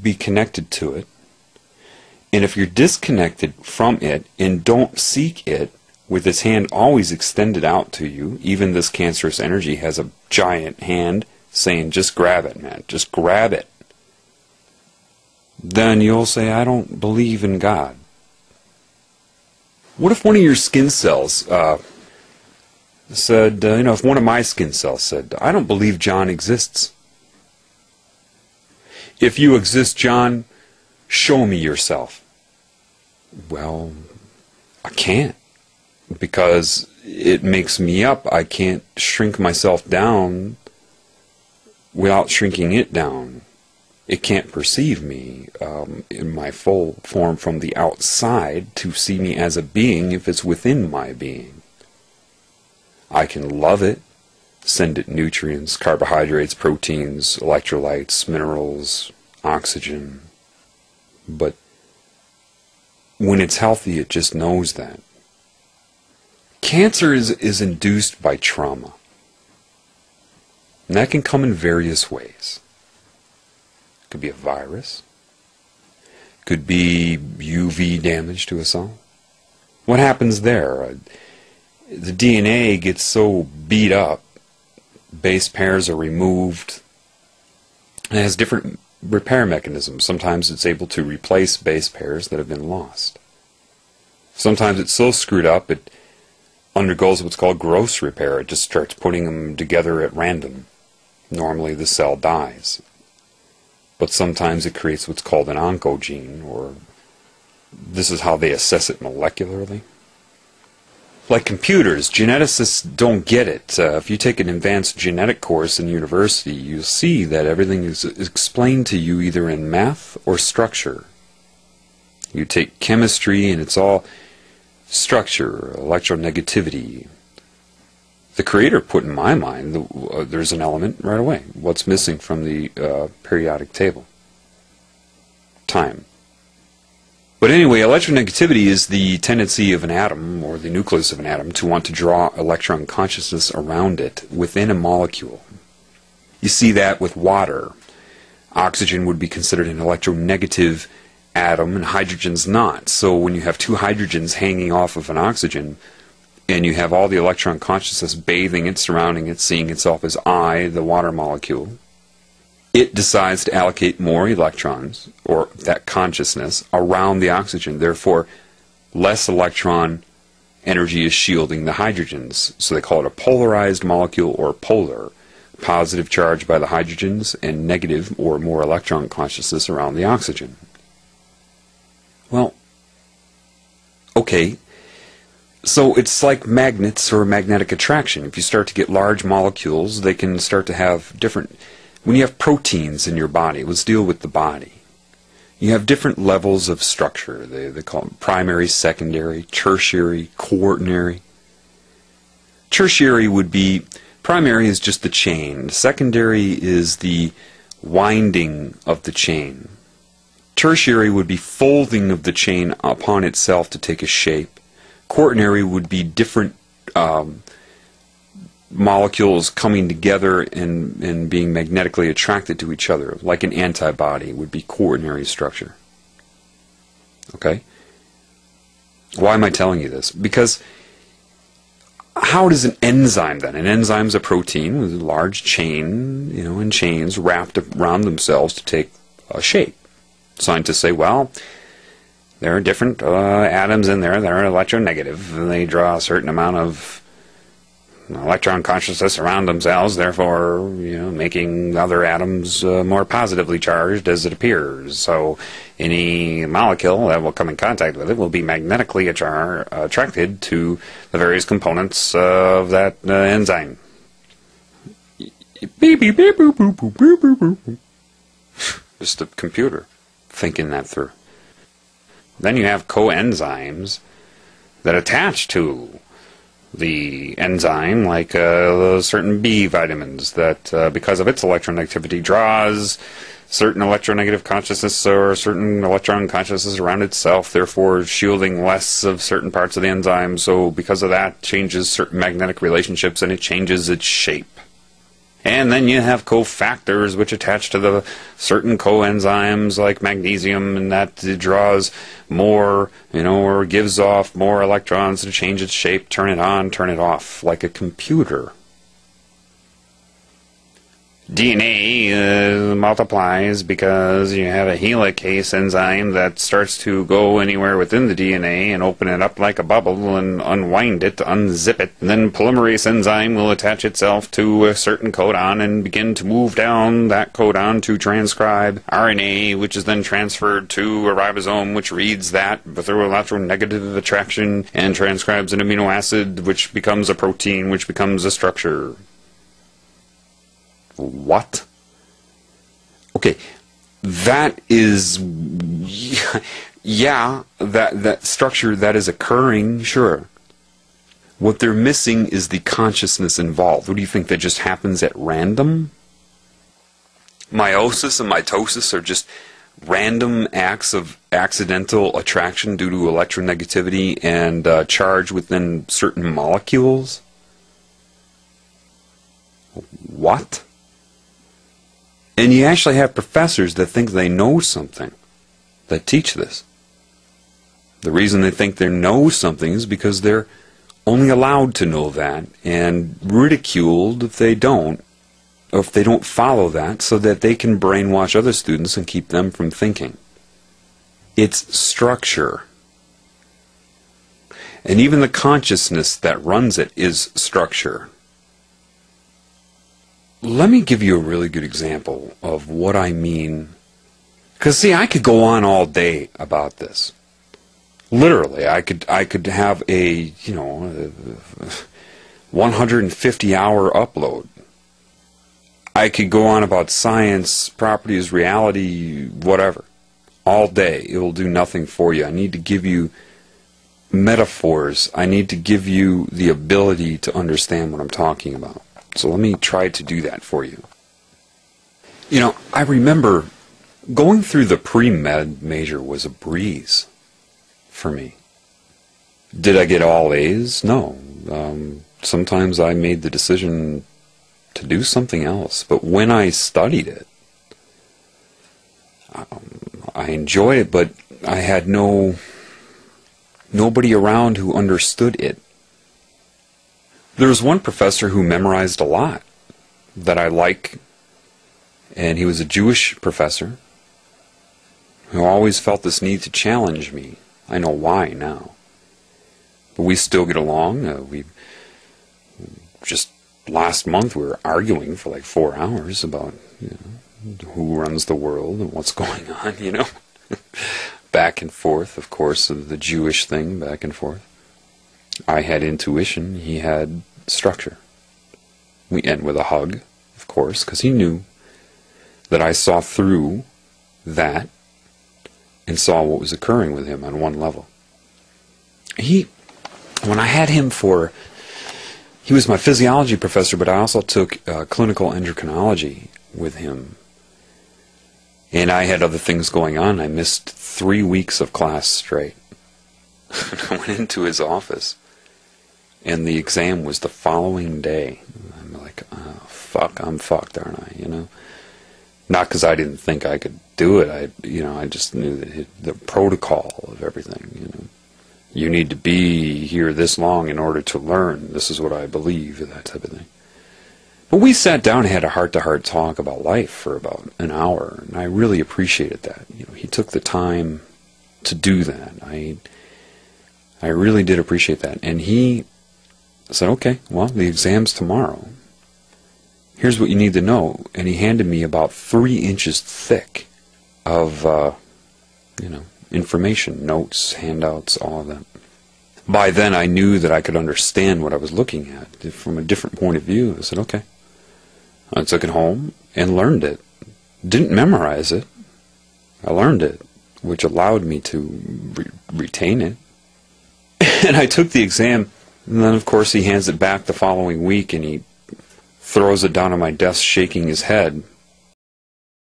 be connected to it. And if you're disconnected from it and don't seek it, with its hand always extended out to you, even this cancerous energy has a giant hand saying, just grab it, man, just grab it. Then you'll say, I don't believe in God. What if one of your skin cells said, if one of my skin cells said, I don't believe John exists. If you exist, John, show me yourself. Well, I can't, because it makes me up. I can't shrink myself down without shrinking it down. It can't perceive me in my full form from the outside to see me as a being if it's within my being. I can love it, send it nutrients, carbohydrates, proteins, electrolytes, minerals, oxygen. But when it's healthy, it just knows that. Cancer is induced by trauma. And that can come in various ways. It could be a virus. It could be UV damage to a cell. What happens there? The DNA gets so beat up, base pairs are removed. It has different repair mechanisms. Sometimes it's able to replace base pairs that have been lost. Sometimes it's so screwed up it undergoes what's called gross repair. It just starts putting them together at random. Normally the cell dies. But sometimes it creates what's called an oncogene, or this is how they assess it molecularly. Like computers, geneticists don't get it. If you take an advanced genetic course in university, you'll see that everything is explained to you either in math or structure. You take chemistry and it's all structure, electronegativity. The Creator put in my mind, there's an element right away. What's missing from the periodic table? Time. But anyway, electronegativity is the tendency of an atom, or the nucleus of an atom, to want to draw electron consciousness around it within a molecule. You see that with water. Oxygen would be considered an electronegative atom, and hydrogen's not. So when you have two hydrogens hanging off of an oxygen, and you have all the electron consciousness bathing it, surrounding it, seeing itself as I, the water molecule, it decides to allocate more electrons, or that consciousness, around the oxygen. Therefore, less electron energy is shielding the hydrogens. So they call it a polarized molecule, or polar. Positive charge by the hydrogens and negative or more electron consciousness around the oxygen. Well, okay. So it's like magnets or magnetic attraction. If you start to get large molecules, they can start to have different... When you have proteins in your body, let's deal with the body. You have different levels of structure. They call them primary, secondary, tertiary, quaternary. Tertiary would be... Primary is just the chain. Secondary is the winding of the chain. Tertiary would be folding of the chain upon itself to take a shape. Quaternary would be different molecules coming together and being magnetically attracted to each other. Like an antibody would be quaternary structure. Okay? Why am I telling you this? Because how does an enzyme then? An enzyme is a protein with a large chain, and chains wrapped around themselves to take a shape. Scientists say, well, there are different atoms in there that are electronegative, and they draw a certain amount of electron consciousness around themselves, therefore, making other atoms more positively charged as it appears. So any molecule that will come in contact with it will be magnetically attracted to the various components of that enzyme. Just a computer thinking that through. Then you have coenzymes that attach to the enzyme, like certain B vitamins that, because of its electronegativity, draws certain electronegative consciousness or certain electron consciousness around itself, therefore shielding less of certain parts of the enzyme. So because of that, changes certain magnetic relationships and it changes its shape. And then you have cofactors which attach to the certain coenzymes like magnesium, and that draws more, or gives off more electrons to change its shape, turn it on, turn it off, like a computer. DNA multiplies because you have a helicase enzyme that starts to go anywhere within the DNA and open it up like a bubble and unwind it, unzip it. And then polymerase enzyme will attach itself to a certain codon and begin to move down that codon to transcribe RNA, which is then transferred to a ribosome, which reads that through electronegative attraction and transcribes an amino acid, which becomes a protein, which becomes a structure. What? Okay, that is, yeah, that structure that is occurring, sure. What they're missing is the consciousness involved. What do you think, that just happens at random? Meiosis and mitosis are just random acts of accidental attraction due to electronegativity and charge within certain molecules? What? And you actually have professors that think they know something that teach this. The reason they think they know something is because they're only allowed to know that and ridiculed if they don't, or if they don't follow that, so that they can brainwash other students and keep them from thinking. It's structure. And even the consciousness that runs it is structure. Let me give you a really good example of what I mean. Because, see, I could go on all day about this. Literally, I could have a 150-hour upload. I could go on about science, properties, reality, whatever, all day. It will do nothing for you. I need to give you metaphors. I need to give you the ability to understand what I'm talking about. So let me try to do that for you. I remember going through the pre-med major was a breeze for me. Did I get all A's? No. Sometimes I made the decision to do something else. But when I studied it, I enjoyed it, but I had nobody around who understood it. There was one professor who memorized a lot that I like, and he was a Jewish professor who always felt this need to challenge me. I know why now. But we still get along. We just last month we were arguing for like 4 hours about who runs the world and what's going on, back and forth, of course, the Jewish thing, back and forth. I had intuition, he had structure. We end with a hug, of course, because he knew that I saw through that and saw what was occurring with him on one level. When I had him he was my physiology professor, but I also took clinical endocrinology with him. And I had other things going on. I missed 3 weeks of class straight. I went into his office, and the exam was the following day. I'm like, oh, fuck, I'm fucked, aren't I? Not because I didn't think I could do it. I just knew that the protocol of everything. You need to be here this long in order to learn. This is what I believe, that type of thing. But we sat down and had a heart-to-heart talk about life for about an hour, and I really appreciated that. He took the time to do that. I really did appreciate that. And he said, okay, well, the exam's tomorrow. Here's what you need to know. And he handed me about 3 inches thick of, information, notes, handouts, all of that. By then, I knew that I could understand what I was looking at from a different point of view. I said, okay. I took it home and learned it. Didn't memorize it. I learned it, which allowed me to retain it. And I took the exam, and then, of course, he hands it back the following week, and he throws it down on my desk, shaking his head.